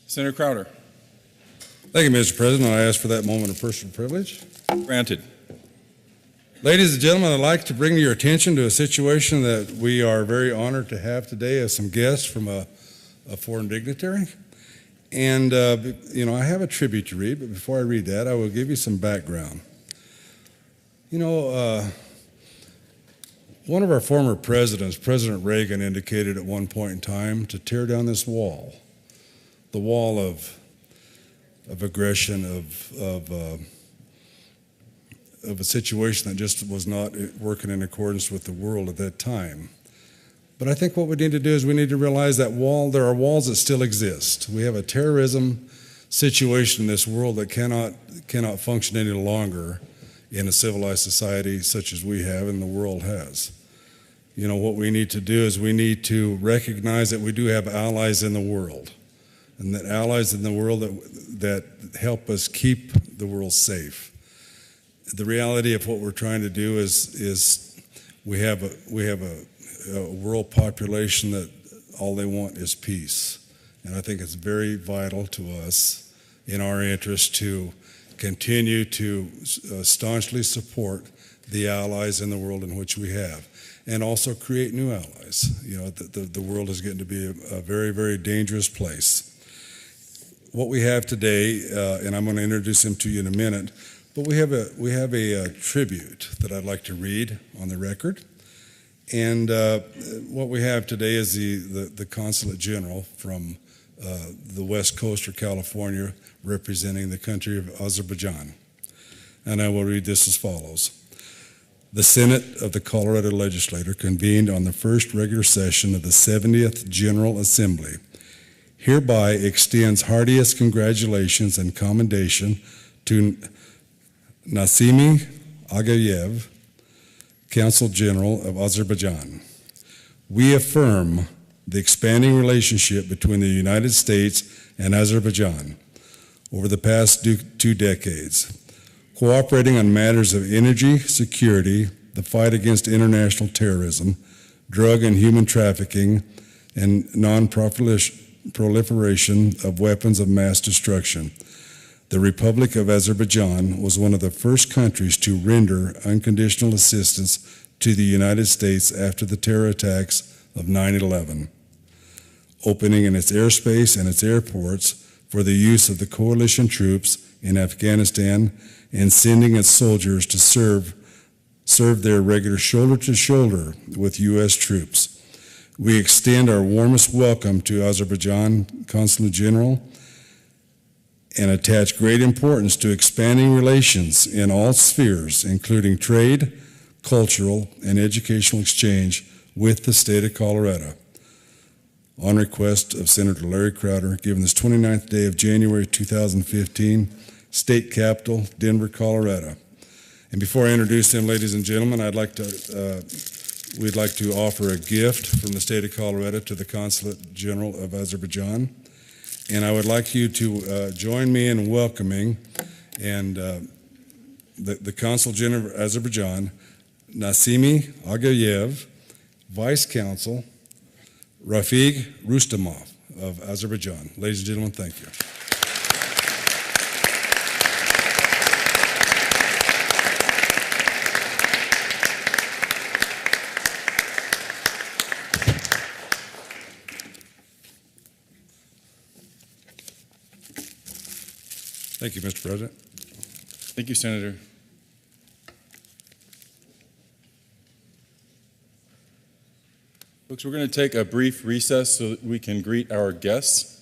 Senator Crowder. Thank you, Mr. President. I ask for that moment of personal privilege. Granted. Ladies and gentlemen, I'd like to bring to your attention to a situation that we are very honored to have today as some guests from a foreign dignitary. And, I have a tribute to read, but before I read that, I will give you some background. One of our former presidents, President Reagan, indicated at one point in time to tear down this wall, the wall of aggression, of a situation that just was not working in accordance with the world at that time. But I think what we need to do is we need to realize that there are walls that still exist. We have a terrorism situation in this world that cannot function any longer in a civilized society such as we have and the world has. What we need to do is we need to recognize that we do have allies in the world, and that allies in the world that help us keep the world safe. The reality of what we're trying to do is we have a world population that all they want is peace. And I think it's very vital to us, in our interest, to continue to staunchly support the allies in the world in which we have, and also create new allies. The world is getting to be a very, very dangerous place. What we have today, and I'm going to introduce him to you in a minute, but we have a tribute that I'd like to read on the record. And what we have today is the Consulate General from the West Coast of California, representing the country of Azerbaijan. And I will read this as follows. The Senate of the Colorado Legislature convened on the first regular session of the 70th General Assembly hereby extends heartiest congratulations and commendation to Nasimi Agayev, Consul General of Azerbaijan. We affirm the expanding relationship between the United States and Azerbaijan over the past 2 decades, cooperating on matters of energy security, the fight against international terrorism, drug and human trafficking, and non-proliferation of weapons of mass destruction. The Republic of Azerbaijan was one of the first countries to render unconditional assistance to the United States after the terror attacks of 9/11, opening in its airspace and its airports for the use of the coalition troops in Afghanistan and sending its soldiers to serve their regular shoulder-to-shoulder with U.S. troops. We extend our warmest welcome to Azerbaijan Consulate General and attach great importance to expanding relations in all spheres, including trade, cultural, and educational exchange with the state of Colorado. On request of Senator Larry Crowder, given this 29th day of January 2015, State Capital, Denver, Colorado. And before I introduce him, ladies and gentlemen, we'd like to offer a gift from the state of Colorado to the Consulate General of Azerbaijan. And I would like you to join me in welcoming the Consul General of Azerbaijan, Nasimi Agayev, Vice Consul Rafig Rustamov of Azerbaijan. Ladies and gentlemen, thank you. Thank you, Mr. President. Thank you, Senator. Folks, we're going to take a brief recess so that we can greet our guests.